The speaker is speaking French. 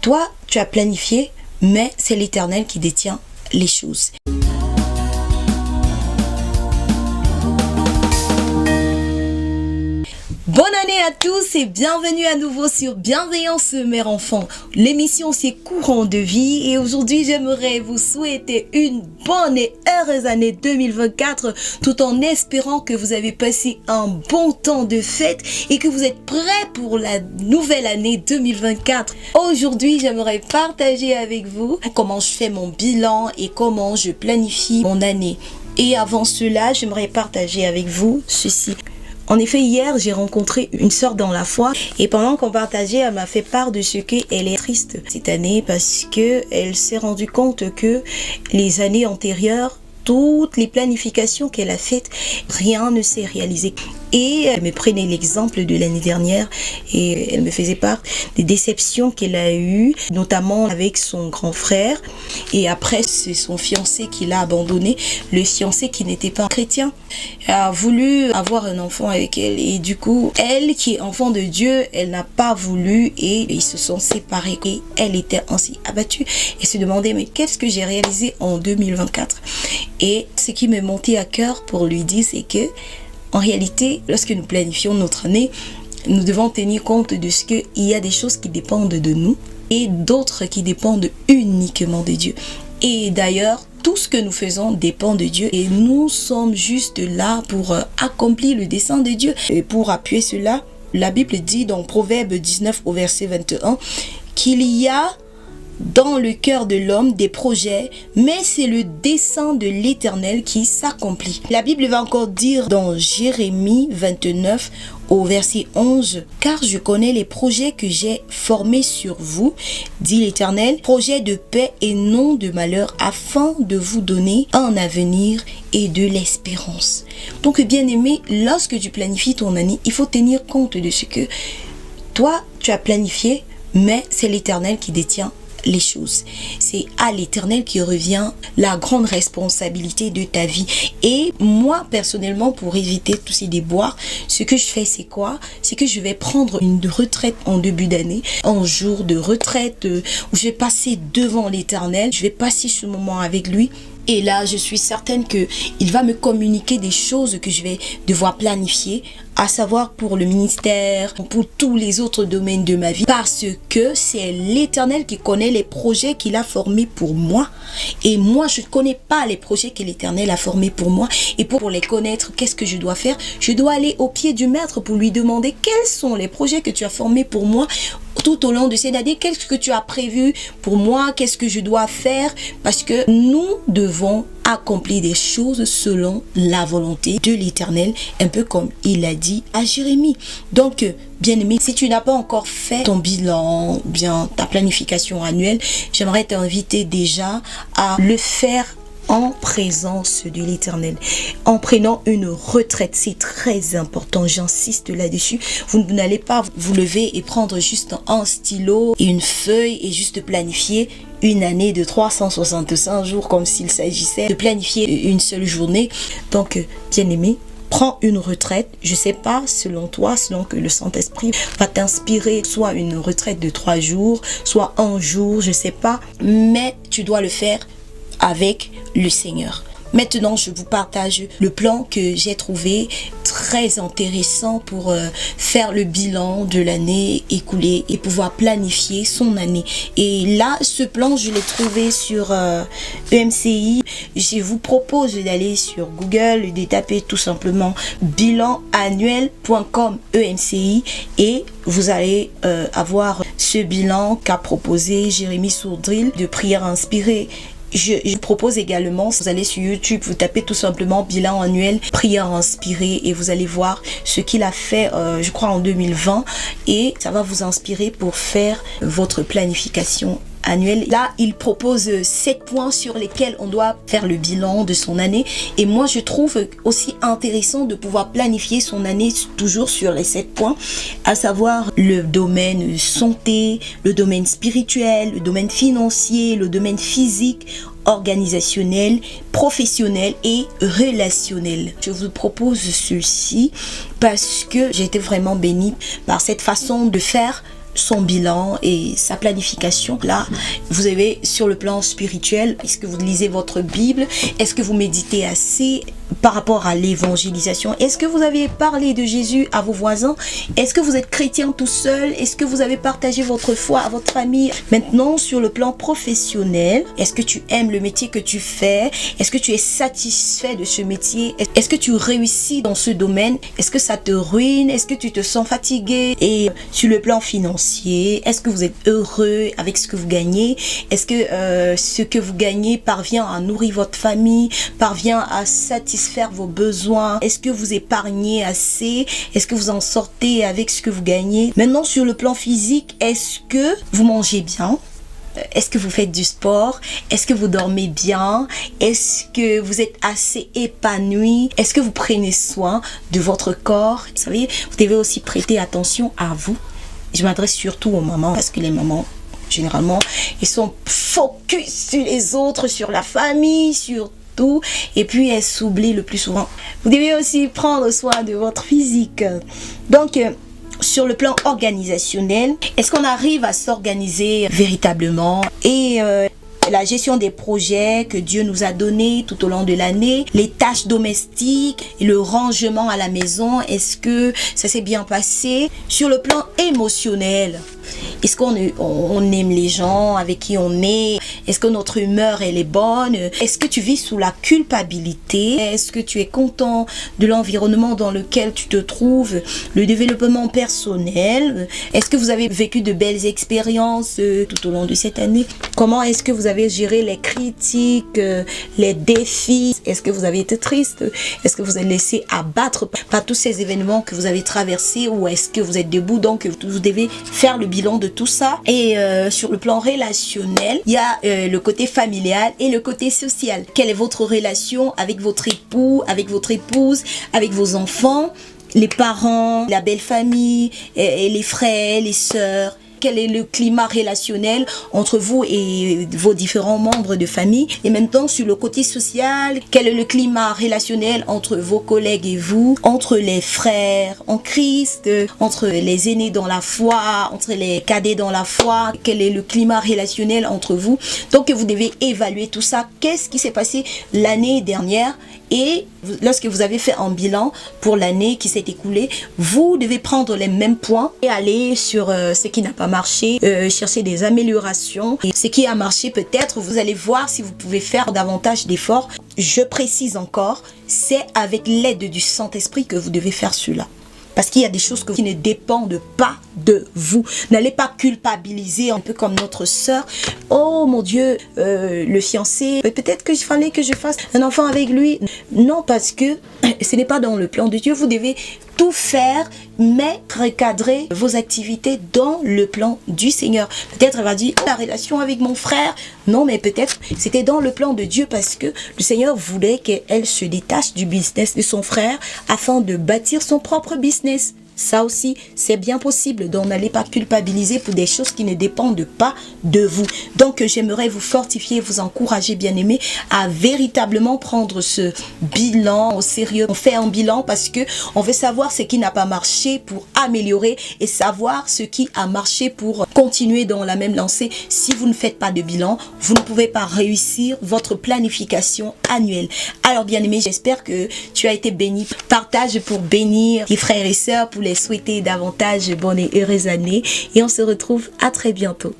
Toi, tu as planifié, mais c'est l'Éternel qui détient les choses. Bonne année à tous et bienvenue à nouveau sur Bienveillance Mère Enfant. L'émission c'est Courant de vie et aujourd'hui j'aimerais vous souhaiter une bonne et heureuse année 2024 tout en espérant que vous avez passé un bon temps de fête et que vous êtes prêts pour la nouvelle année 2024. Aujourd'hui j'aimerais partager avec vous comment je fais mon bilan et comment je planifie mon année. Et avant cela j'aimerais partager avec vous ceci. En effet, hier, j'ai rencontré une sœur dans la foi et pendant qu'on partageait, elle m'a fait part de ce qu'elle est triste cette année parce qu'elle s'est rendue compte que les années antérieures, toutes les planifications qu'elle a faites, rien ne s'est réalisé. Et elle me prenait l'exemple de l'année dernière et elle me faisait part des déceptions qu'elle a eues, notamment avec son grand frère. Et après, c'est son fiancé qui l'a abandonné, le fiancé qui n'était pas chrétien, a voulu avoir un enfant avec elle. Et du coup, elle qui est enfant de Dieu, elle n'a pas voulu et ils se sont séparés. Et elle était ainsi abattue et se demandait mais qu'est-ce que j'ai réalisé en 2024? Et ce qui me montait à cœur pour lui dire, c'est que en réalité, lorsque nous planifions notre année, nous devons tenir compte de ce qu'il y a des choses qui dépendent de nous et d'autres qui dépendent uniquement de Dieu. Et d'ailleurs, tout ce que nous faisons dépend de Dieu et nous sommes juste là pour accomplir le dessein de Dieu. Et pour appuyer cela, la Bible dit dans Proverbe 19 au verset 21 qu'il y a dans le cœur de l'homme des projets, mais c'est le dessein de l'Éternel qui s'accomplit. La Bible va encore dire dans Jérémie 29 au verset 11, « Car je connais les projets que j'ai formés sur vous, dit l'Éternel, projets de paix et non de malheur, afin de vous donner un avenir et de l'espérance. » Donc bien-aimé, lorsque tu planifies ton année, il faut tenir compte de ce que toi, tu as planifié, mais c'est l'Éternel qui détient les choses. C'est à l'Éternel qui revient la grande responsabilité de ta vie. Et moi, personnellement, pour éviter tous ces déboires, ce que je fais, c'est quoi? C'est que je vais prendre une retraite en début d'année, un jour de retraite où je vais passer devant l'Éternel, je vais passer ce moment avec lui. Et là, je suis certaine qu'il va me communiquer des choses que je vais devoir planifier, à savoir pour le ministère, pour tous les autres domaines de ma vie. Parce que c'est l'Éternel qui connaît les projets qu'il a formés pour moi. Et moi, je ne connais pas les projets que l'Éternel a formés pour moi. Et pour les connaître, qu'est-ce que je dois faire? Je dois aller au pied du Maître pour lui demander quels sont les projets que tu as formés pour moi tout au long de cette année. Qu'est-ce que tu as prévu pour moi? Qu'est-ce que je dois faire? Parce que nous devons accomplir des choses selon la volonté de l'Éternel, un peu comme il a dit à Jérémie. Donc, bien-aimé, si tu n'as pas encore fait ton bilan, bien ta planification annuelle, j'aimerais t'inviter déjà à le faire en présence de l'Éternel, en prenant une retraite. C'est très important, j'insiste là-dessus. Vous n'allez pas vous lever et prendre juste un stylo et une feuille et juste planifier une année de 365 jours comme s'il s'agissait de planifier une seule journée. Donc, bien-aimé, prends une retraite, je sais pas, selon toi, selon que le Saint-Esprit va t'inspirer, soit une retraite de 3 jours, soit un jour, je sais pas, mais tu dois le faire avec le Seigneur. Maintenant, je vous partage le plan que j'ai trouvé très intéressant pour faire le bilan de l'année écoulée et pouvoir planifier son année. Et là, ce plan, je l'ai trouvé sur EMCI. Je vous propose d'aller sur Google, de taper tout simplement bilanannuel.com EMCI et vous allez avoir ce bilan qu'a proposé Jérémie Sourdril de prières inspirées. Je propose également, vous allez sur YouTube, vous tapez tout simplement bilan annuel, prière inspirée et vous allez voir ce qu'il a fait, je crois en 2020 et ça va vous inspirer pour faire votre planification annuelle. Là, il propose 7 points sur lesquels on doit faire le bilan de son année et moi je trouve aussi intéressant de pouvoir planifier son année toujours sur les 7 points, à savoir le domaine santé, le domaine spirituel, le domaine financier, le domaine physique, organisationnel, professionnel et relationnel. Je vous propose ceci parce que j'ai été vraiment bénie par cette façon de faire son bilan et sa planification. Là, vous avez sur le plan spirituel, est-ce que vous lisez votre Bible? Est-ce que vous méditez assez par rapport à l'évangélisation? Est-ce que vous avez parlé de Jésus à vos voisins? Est-ce que vous êtes chrétien tout seul? Est-ce que vous avez partagé votre foi à votre famille? Maintenant, sur le plan professionnel, est-ce que tu aimes le métier que tu fais? Est-ce que tu es satisfait de ce métier? Est-ce que tu réussis dans ce domaine? Est-ce que ça te ruine? Est-ce que tu te sens fatigué? Et sur le plan financier, est-ce que vous êtes heureux avec ce que vous gagnez? Est-ce que ce que vous gagnez parvient à nourrir votre famille, parvient à satisfaire vos besoins? Est-ce que vous épargnez assez? Est-ce que vous en sortez avec ce que vous gagnez? Maintenant, sur le plan physique, est-ce que vous mangez bien? Est-ce que vous faites du sport? Est-ce que vous dormez bien? Est-ce que vous êtes assez épanoui? Est-ce que vous prenez soin de votre corps? Vous savez, vous devez aussi prêter attention à vous. Je m'adresse surtout aux mamans parce que les mamans, généralement, ils sont focus sur les autres, sur la famille, sur tout, et puis elles s'oublient le plus souvent. Vous devez aussi prendre soin de votre physique. Donc, sur le plan organisationnel, est-ce qu'on arrive à s'organiser véritablement? Et la gestion des projets que Dieu nous a donnés tout au long de l'année, les tâches domestiques, le rangement à la maison, est-ce que ça s'est bien passé? Sur le plan émotionnel, est-ce qu'on aime les gens avec qui on est? Est-ce que notre humeur elle est bonne? Est-ce que tu vis sous la culpabilité? Est-ce que tu es content de l'environnement dans lequel tu te trouves? Le développement personnel. Est-ce que vous avez vécu de belles expériences tout au long de cette année? Comment est-ce que vous avez géré les critiques, les défis? Est-ce que vous avez été triste? Est-ce que vous êtes laissé abattre par tous ces événements que vous avez traversés? Ou est-ce que vous êtes debout? Donc vous devez faire le bilan de tout ça. Et sur le plan relationnel, il y a le côté familial et le côté social. Quelle est votre relation avec votre époux, avec votre épouse, avec vos enfants, les parents, la belle famille, et les frères, les sœurs? Quel est le climat relationnel entre vous et vos différents membres de famille? Et maintenant, sur le côté social, quel est le climat relationnel entre vos collègues et vous, entre les frères en Christ, entre les aînés dans la foi, entre les cadets dans la foi? Quel est le climat relationnel entre vous? Donc, vous devez évaluer tout ça. Qu'est-ce qui s'est passé l'année dernière? Et lorsque vous avez fait un bilan pour l'année qui s'est écoulée, vous devez prendre les mêmes points et aller sur ce qui n'a pas marché, chercher des améliorations. Et ce qui a marché, peut-être, vous allez voir si vous pouvez faire davantage d'efforts. Je précise encore, c'est avec l'aide du Saint-Esprit que vous devez faire cela. Parce qu'il y a des choses qui ne dépendent pas de vous. N'allez pas culpabiliser, un peu comme notre sœur. Oh mon Dieu, le fiancé, peut-être qu'il fallait que je fasse un enfant avec lui. Non, parce que ce n'est pas dans le plan de Dieu. Vous devez tout faire, mais recadrer vos activités dans le plan du Seigneur. Peut-être elle va dire, la relation avec mon frère. Non, mais peut-être c'était dans le plan de Dieu parce que le Seigneur voulait qu'elle se détache du business de son frère afin de bâtir son propre business. Ça aussi, c'est bien possible. Donc, n'allez pas culpabiliser pour des choses qui ne dépendent pas de vous. Donc, j'aimerais vous fortifier, vous encourager, bien-aimés, à véritablement prendre ce bilan au sérieux. On fait un bilan parce que on veut savoir ce qui n'a pas marché pour améliorer et savoir ce qui a marché pour continuer dans la même lancée. Si vous ne faites pas de bilan, vous ne pouvez pas réussir votre planification annuelle. Alors, bien-aimés, j'espère que tu as été béni. Partage pour bénir tes frères et sœurs, pour les souhaiter davantage bonne et heureuse année. Et on se retrouve à très bientôt.